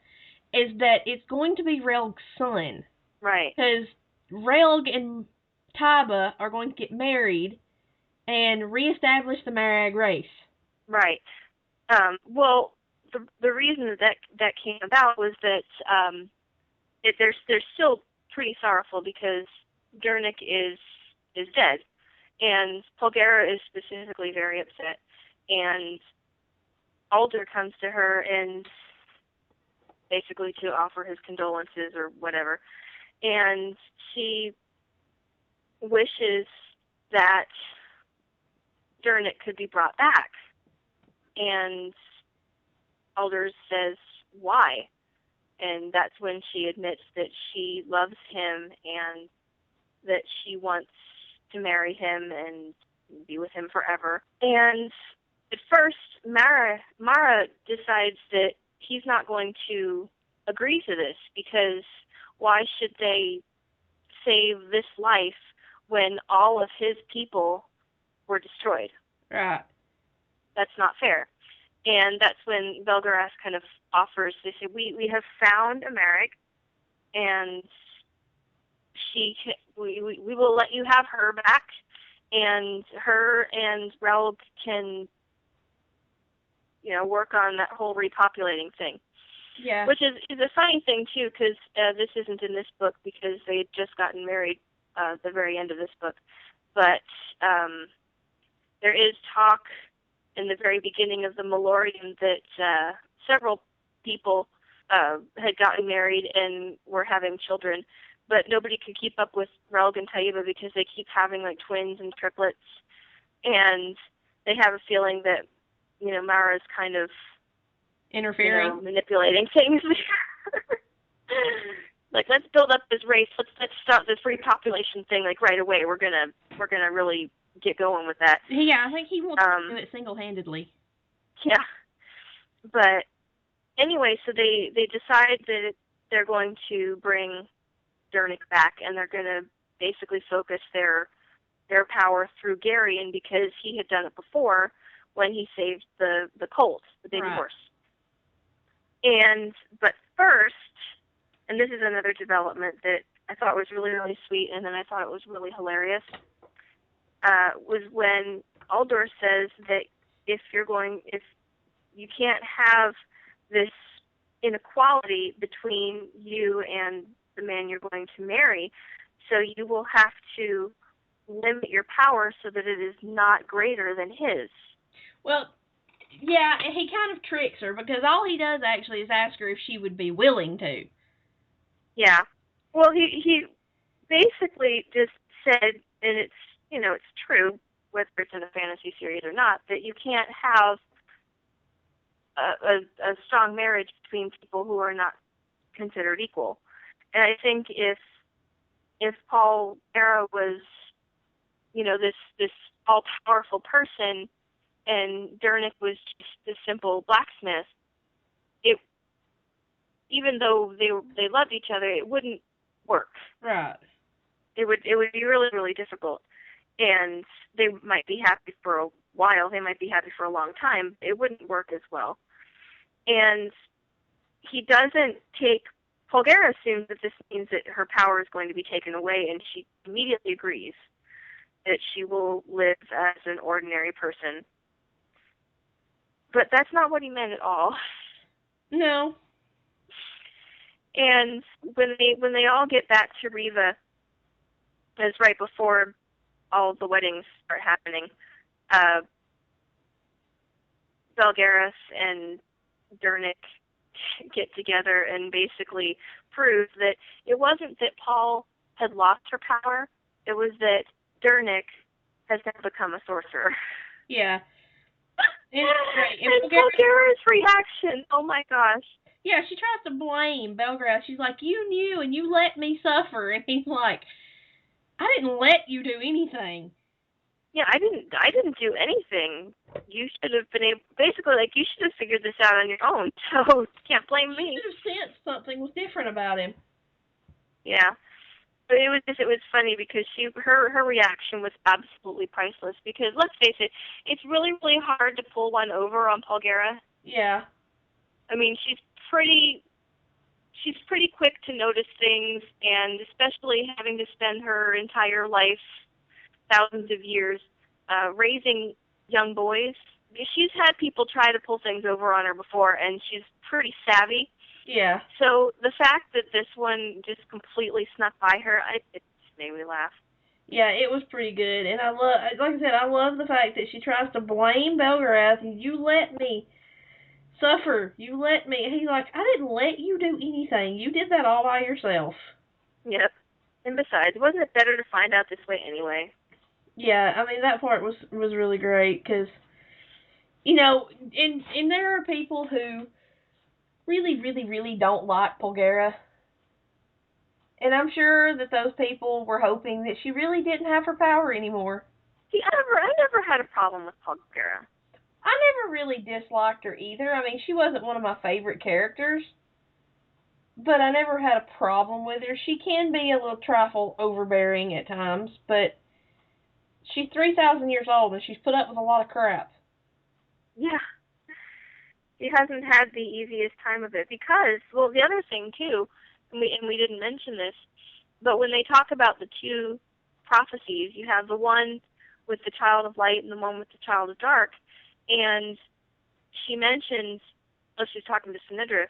is that it's going to be Raelg's son. Right. Because Raelg and Taiba are going to get married and reestablish the Marag race. Right. Well, the reason that came about was that they're still pretty sorrowful because Dernick is dead, and Polgara is specifically very upset, and Alder comes to her and basically to offer his condolences or whatever, and she wishes that Dernick could be brought back, and Alder says, why? And that's when she admits that she loves him and that she wants to marry him and be with him forever. And at first, Mara decides that he's not going to agree to this because why should they save this life when all of his people were destroyed? Right. That's not fair. And that's when Belgariad kind of offers, they say, we have found a Marag, and we will let you have her back, and her and Raoul can, work on that whole repopulating thing. Yeah. Which is a funny thing, too, because this isn't in this book because they had just gotten married at the very end of this book. But there is talk in the very beginning of the Malorian that several people had gotten married and were having children, but nobody could keep up with Raoul and Taiba because they keep having like twins and triplets, and they have a feeling that Mara's kind of interfering, manipulating things. Like, let's build up this race. Let's start this repopulation thing like right away. We're gonna really get going with that. Yeah, I think he wants to do it single-handedly. Yeah. But anyway, so they decide that they're going to bring Dernick back, and they're going to basically focus their power through Garion because he had done it before when he saved the colt, the baby horse. But first, and this is another development that I thought was really, really sweet, and then I thought it was really hilarious, was when Aldor says that if you can't have this inequality between you and the man you're going to marry, so you will have to limit your power so that it is not greater than his. Well, yeah, he kind of tricks her because all he does actually is ask her if she would be willing to. Yeah. Well, he basically just said, and it's true, whether it's in a fantasy series or not, that you can't have a strong marriage between people who are not considered equal. And I think if Paul Era was, this all-powerful person, and Dernick was just a simple blacksmith, even though they loved each other, it wouldn't work. Right. It would be really, really difficult. And they might be happy for a while, they might be happy for a long time. It wouldn't work as well. And he doesn't Polgara assumes that this means that her power is going to be taken away, and she immediately agrees that she will live as an ordinary person. But that's not what he meant at all. No. And when they all get back to Riva, it's right before all the weddings start happening, Belgariad and Dernick get together and basically prove that it wasn't that Paul had lost her power, it was that Dernick has now become a sorcerer. Yeah. It's great. And Belgariad's reaction, oh my gosh. Yeah, she tries to blame Belgariad. She's like, you knew and you let me suffer. And he's like, I didn't let you do anything. Yeah, I didn't do anything. You should have been able, basically, like, you should have figured this out on your own, so can't blame me. You should have sensed something was different about him. Yeah. But it was funny because her reaction was absolutely priceless, because let's face it, it's really, really hard to pull one over on Belgariad. Yeah. I mean, she's pretty quick to notice things, and especially having to spend her entire life, thousands of years, raising young boys. She's had people try to pull things over on her before, and she's pretty savvy. Yeah. So the fact that this one just completely snuck by her, it just made me laugh. Yeah, it was pretty good, and I love, like I said, I love the fact that she tries to blame Belgariad. You let me suffer. You let me. And he's like, I didn't let you do anything. You did that all by yourself. Yep. And besides, wasn't it better to find out this way anyway? Yeah, I mean, that part was really great, because, you know, and there are people who really, really, really don't like Belgariad. And I'm sure that those people were hoping that she really didn't have her power anymore. See, I never had a problem with Belgariad. I never really disliked her either. I mean, she wasn't one of my favorite characters, but I never had a problem with her. She can be a little trifle overbearing at times, but she's 3,000 years old and she's put up with a lot of crap. Yeah. She hasn't had the easiest time of it because, well, the other thing too, and we didn't mention this, but when they talk about the two prophecies, you have the one with the child of light and the one with the child of dark, and she mentions, well, she's talking to Sinedra,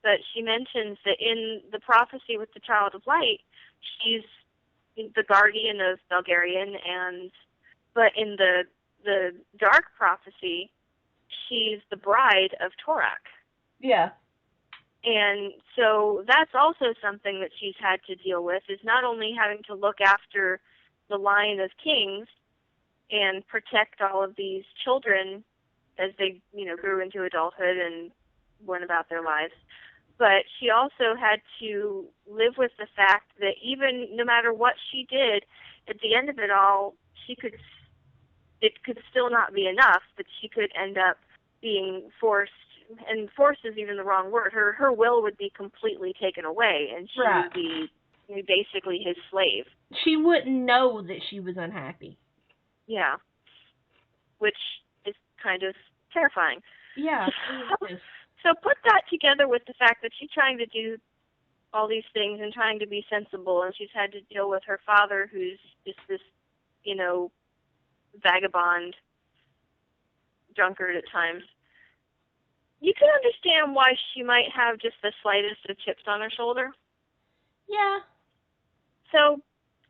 but she mentions that in the prophecy with the child of light, she's the guardian of Belgariad, but in the dark prophecy, she's the bride of Torak. Yeah. And so that's also something that she's had to deal with, is not only having to look after the line of kings and protect all of these children as they, grew into adulthood and went about their lives, but she also had to live with the fact that even no matter what she did, at the end of it all, it could still not be enough, but she could end up being forced, and forced is even the wrong word. Her will would be completely taken away, and she would be basically his slave. She wouldn't know that she was unhappy. Yeah. Which is kind of terrifying. Yeah. So put that together with the fact that she's trying to do all these things and trying to be sensible, and she's had to deal with her father, who's just this, vagabond drunkard at times. You can understand why she might have just the slightest of chips on her shoulder. Yeah. So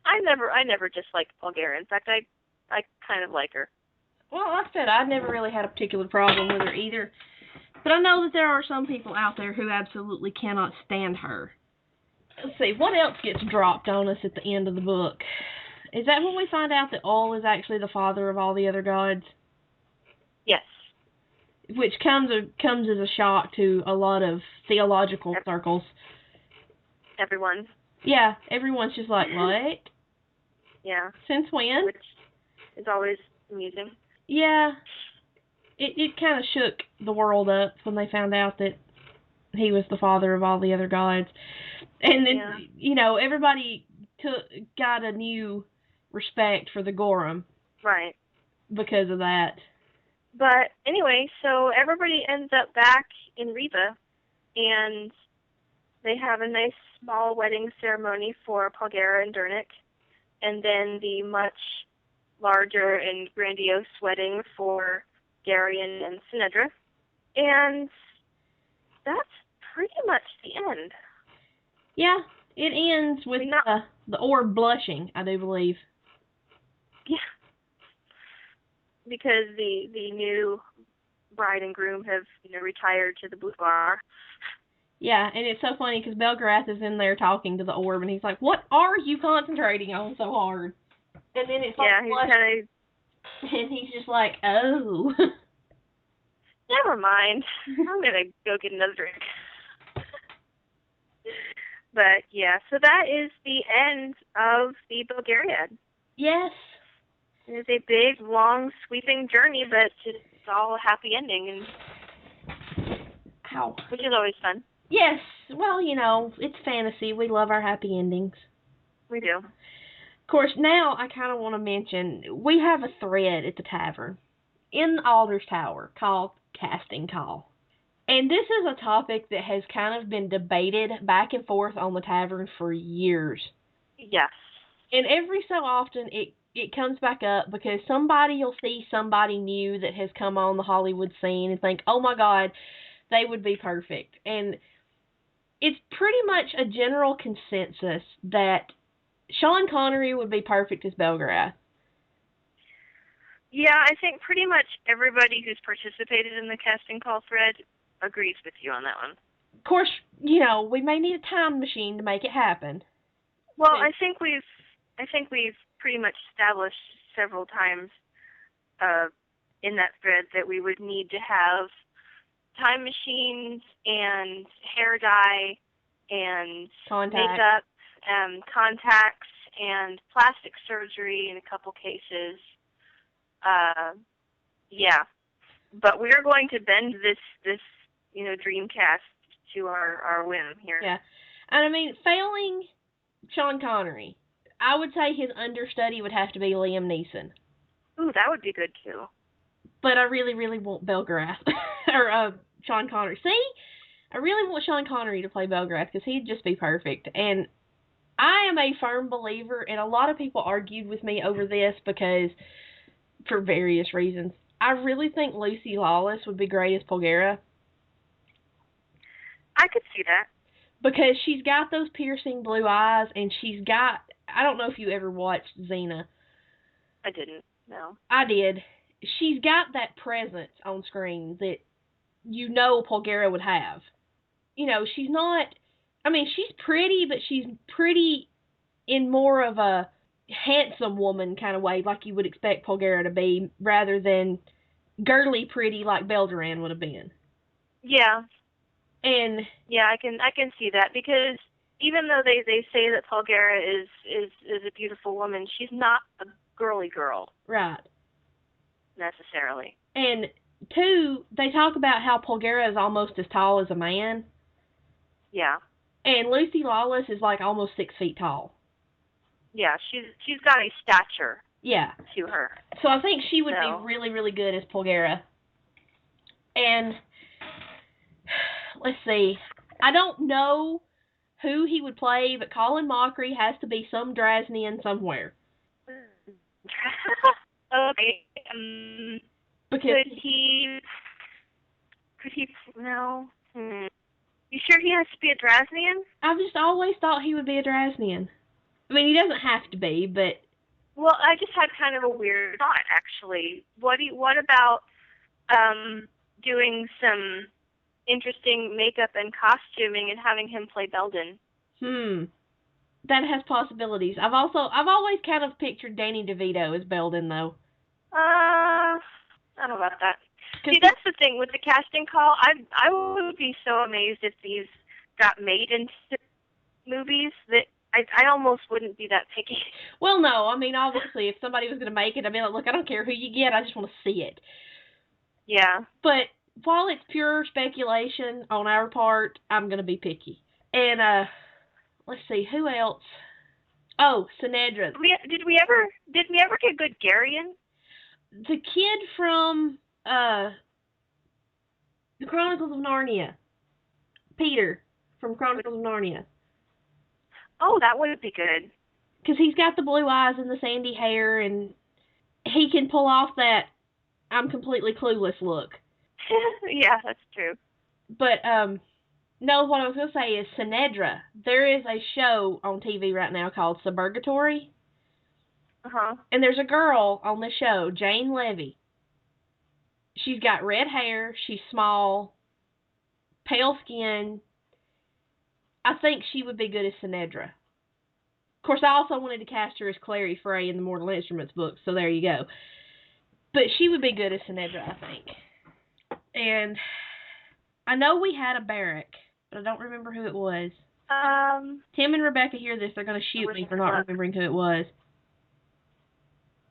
I never disliked Belgariad. In fact, I kind of like her. Well, like I said, I never really had a particular problem with her either. But I know that there are some people out there who absolutely cannot stand her. Let's see, what else gets dropped on us at the end of the book? Is that when we find out that Ol is actually the father of all the other gods? Yes. Which comes as a shock to a lot of theological circles. Everyone. Yeah, everyone's just like, what? Yeah. Since when? Which is always amusing. Yeah. It kind of shook the world up when they found out that he was the father of all the other gods. And then, everybody got a new respect for the Gorum. Right. Because of that. But anyway, so everybody ends up back in Riva, and they have a nice small wedding ceremony for Belgariad and Dernick, and then the much larger and grandiose wedding for Darian and Sinedra. And that's pretty much the end. Yeah, it ends with the orb blushing, I do believe. Yeah. Because the new bride and groom have, retired to the boudoir. Yeah, and it's so funny because Belgariad is in there talking to the orb, and he's like, what are you concentrating on so hard? And then it's like, yeah, he's kind of... And he's just like, oh. Never mind. I'm going to go get another drink. But yeah, so that is the end of the Belgariad. Yes. It is a big, long, sweeping journey, but it's all a happy ending, Ow. which is always fun. Yes. Well, it's fantasy. We love our happy endings. We do. Of course, now I kind of want to mention, we have a thread at the tavern in Alder's Tower called Casting Call. And this is a topic that has kind of been debated back and forth on the tavern for years. Yes. And every so often it comes back up because somebody will see somebody new that has come on the Hollywood scene and think, oh my God, they would be perfect. And it's pretty much a general consensus that Sean Connery would be perfect as Belgariad. Yeah, I think pretty much everybody who's participated in the casting call thread agrees with you on that one. Of course, we may need a time machine to make it happen. Well, I think we've pretty much established several times in that thread that we would need to have time machines and hair dye and makeup, contacts and plastic surgery in a couple cases. Yeah, but we are going to bend this Dreamcast to our whim here. Yeah, and I mean, failing Sean Connery, I would say his understudy would have to be Liam Neeson. Ooh, that would be good too. But I really, really want Belgariad or Sean Connery. See, I really want Sean Connery to play Belgariad because he'd just be perfect. And I am a firm believer, and a lot of people argued with me over this because, for various reasons, I really think Lucy Lawless would be great as Polgara. I could see that. Because she's got those piercing blue eyes, and she's got, I don't know if you ever watched Xena. I didn't, no. I did. She's got that presence on screen that Polgara would have. She's not, she's pretty, but she's pretty in more of a handsome woman kind of way, like you would expect Polgara to be, rather than girly pretty like Belgariad would have been. Yeah. And yeah, I can see that, because even though they say that Polgara is a beautiful woman, she's not a girly girl. Right. Necessarily. And two, they talk about how Polgara is almost as tall as a man. Yeah. And Lucy Lawless is like almost 6 feet tall. Yeah, she's got a stature. Yeah. To her. So I think she would be really, really good as Polgara. And let's see. I don't know who he would play, but Colin Mockery has to be some Drasnian somewhere. Okay. Because could he? No. You sure he has to be a Drasnian? I've just always thought he would be a Drasnian. I mean, he doesn't have to be, but. Well, I just had kind of a weird thought, actually. What about doing some interesting makeup and costuming and having him play Belden? That has possibilities. I've always kind of pictured Danny DeVito as Belden, though. I don't know about that. See, that's the thing with the casting call. I would be so amazed if these got made into movies that I almost wouldn't be that picky. Well, no. I mean, obviously, if somebody was going to make it, I'd be like, look, I don't care who you get. I just want to see it. Yeah. But while it's pure speculation on our part, I'm going to be picky. And, let's see, who else? Oh, Sinedra. Did we ever get good Garion? The kid from The Chronicles of Narnia. Peter from Chronicles of Narnia. Oh, that would be good. Because he's got the blue eyes and the sandy hair, and he can pull off that I'm completely clueless look. Yeah, that's true. But, no, what I was going to say is Sinedra. There is a show on TV right now called Suburgatory. Uh-huh. And there's a girl on the show, Jane Levy. She's got red hair. She's small, pale skin. I think she would be good as Sinedra. Of course, I also wanted to cast her as Clary Frey in the Mortal Instruments book, so there you go. But she would be good as Sinedra, I think. And I know we had a barrack, but I don't remember who it was. Tim and Rebecca hear this, they're going to shoot me for not remembering who it was.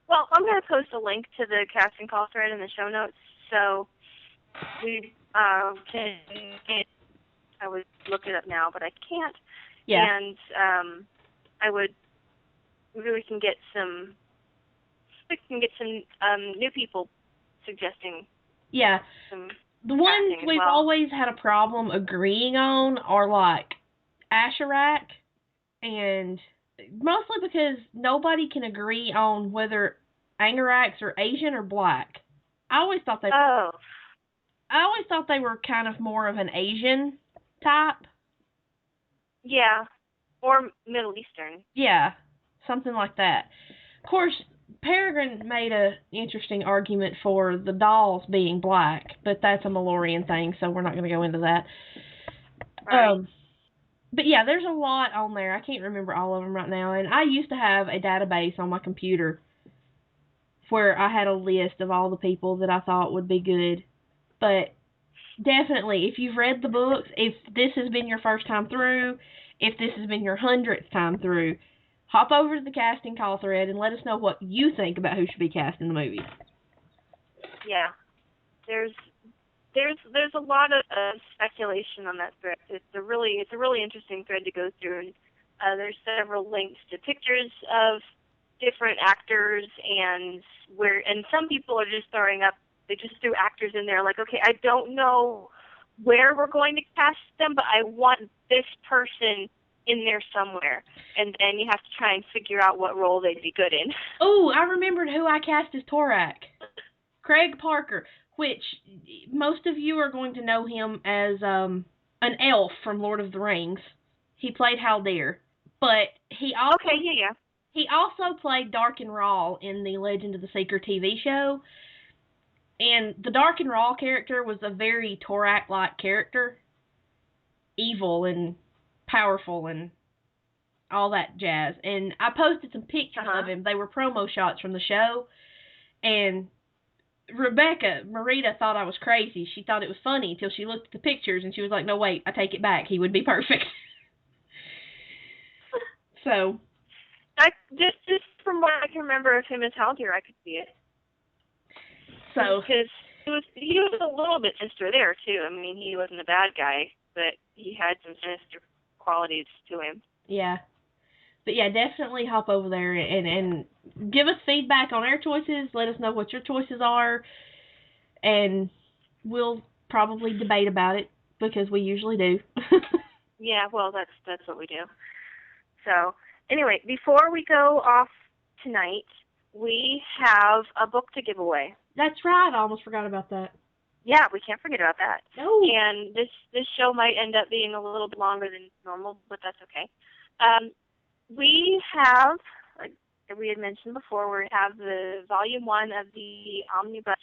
Well, I'm going to post a link to the casting call thread in the show notes, so we can. I would look it up now, but I can't. Yeah. And maybe we can get some new people suggesting. Yeah. Some the ones we've always had a problem agreeing on are like Asherak, and mostly because nobody can agree on whether Angaraks are Asian or black. I always thought they were kind of more of an Asian type. Yeah, or Middle Eastern. Yeah, something like that. Of course, Peregrine made an interesting argument for the dolls being black, but that's a Malorian thing, so we're not going to go into that. Right. But yeah, there's a lot on there. I can't remember all of them right now, and I used to have a database on my computer where I had a list of all the people that I thought would be good. But definitely, if you've read the books, if this has been your first time through, if this has been your 100th time through, hop over to the casting call thread and let us know what you think about who should be cast in the movie. Yeah, there's a lot of speculation on that thread. It's a really interesting thread to go through. And there's several links to pictures of different actors, and some people are just throwing up. They just threw actors in there, like, okay, I don't know where we're going to cast them, but I want this person in there somewhere, and then you have to try and figure out what role they'd be good in. Oh, I remembered who I cast as Torak. Craig Parker, which most of you are going to know him as an elf from Lord of the Rings. He played Haldir, but he also played Dark and Raw in the Legend of the Seeker TV show. And the Dark and Raw character was a very Torak-like character. Evil and powerful and all that jazz. And I posted some pictures of him. They were promo shots from the show. And Marita thought I was crazy. She thought it was funny until she looked at the pictures and she was like, no, wait, I take it back. He would be perfect. So. Just from what I can remember of him as Haldir, I could see it. So. Because he was a little bit sinister there, too. I mean, he wasn't a bad guy, but he had some sinister qualities to him. Yeah. But yeah, definitely hop over there and give us feedback on our choices. Let us know what your choices are. And we'll probably debate about it, because we usually do. Yeah, well, that's what we do. So, anyway, before we go off tonight, we have a book to give away. That's right. I almost forgot about that. Yeah, we can't forget about that. No. And this show might end up being a little bit longer than normal, but that's okay. We have, like we had mentioned before, we have the volume 1 of the omnibus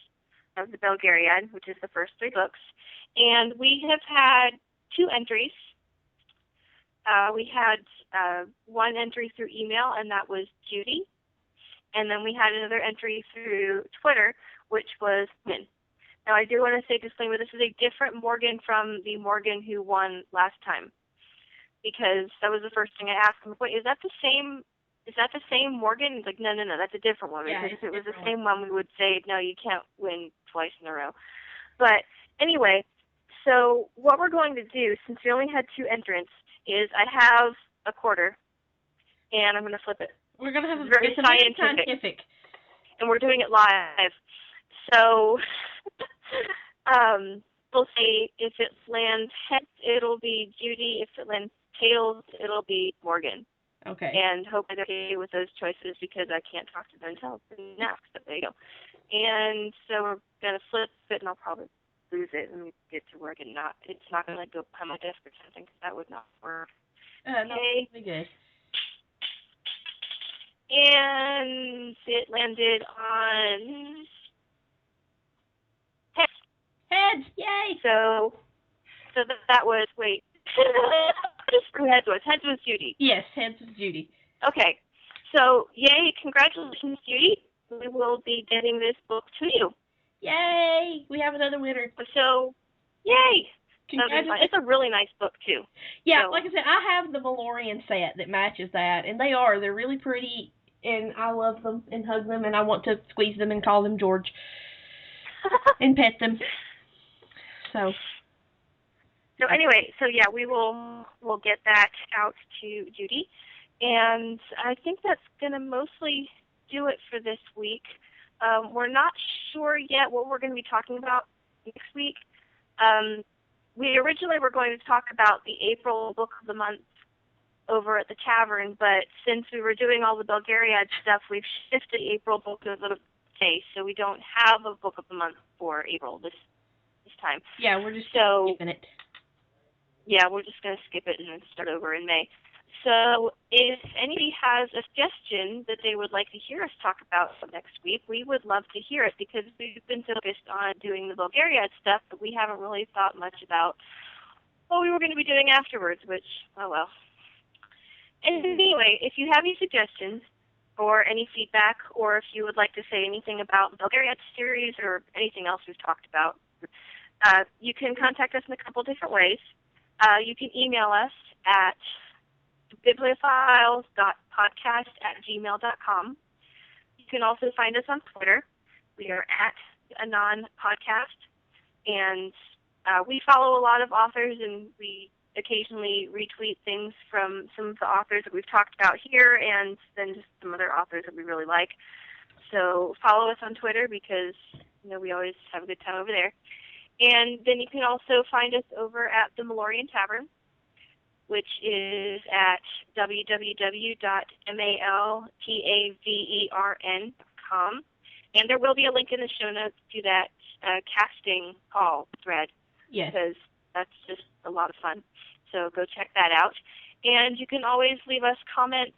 of the Belgariad, which is the first 3 books. And we have had 2 entries. We had one entry through email, and that was Judy. And then we had another entry through Twitter, which was Min. Now, I do want to say, disclaimer, this is a different Morgan from the Morgan who won last time, because that was the first thing I asked him. Wait, is that the same Morgan? He's like, no, that's a different one. Yeah, because if it was the same one, we would say, no, you can't win twice in a row. But anyway, so what we're going to do, since we only had 2 entrants, is I have a quarter, and I'm going to flip it. We're going to have very scientific. And we're doing it live. So we'll say if it lands heads, it'll be Judy. If it lands tails, it'll be Morgan. Okay. And hope they're okay with those choices, because I can't talk to them until next. But there you go. And so we're going to flip it, and I'll probably lose it and get to work, and it's not going to go behind my desk or something, because that would not work. Okay. No, that'd be good. And it landed on heads. Heads, yay! So that was, wait. Just who heads was. Heads was Judy. Yes, heads was Judy. Okay. So, yay, congratulations, Judy. We will be getting this book to you. Yay! We have another winner. So, yay! Congratulations. It's a really nice book, too. Yeah, So, like I said, I have the Valorian set that matches that, and they're really pretty, and I love them and hug them, and I want to squeeze them and call them George and pet them. So anyway, yeah, we'll get that out to Judy, and I think that's gonna mostly do it for this week. We're not sure yet what we're going to be talking about next week. We originally were going to talk about the April book of the month over at the tavern, but since we were doing all the Belgariad stuff, we've shifted April book of the day, so we don't have a book of the month for April this time. yeah, we're just skipping it. Yeah, we're just going to skip it and then start over in May. So if anybody has a suggestion that they would like to hear us talk about next week, we would love to hear it, because we've been focused on doing the Belgariad stuff, but we haven't really thought much about what we were going to be doing afterwards, which, oh well. And anyway, if you have any suggestions or any feedback, or if you would like to say anything about the Belgariad series or anything else we've talked about, you can contact us in a couple different ways. You can email us at bibliophiles.podcast@gmail.com. You can also find us on Twitter. We are at Anon Podcast, and we follow a lot of authors, and we occasionally retweet things from some of the authors that we've talked about here, and then just some other authors that we really like. So follow us on Twitter, because we always have a good time over there. And then you can also find us over at the Malorian Tavern, which is at www.maltavern.com. And there will be a link in the show notes to that casting call thread, because that's just a lot of fun. So go check that out. And you can always leave us comments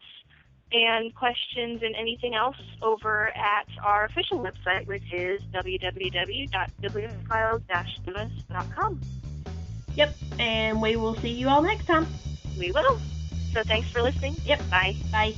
and questions and anything else over at our official website, which is www.bibliophiles-anonymous.com. Yep, and we will see you all next time. We will. So thanks for listening. Yep. Bye. Bye.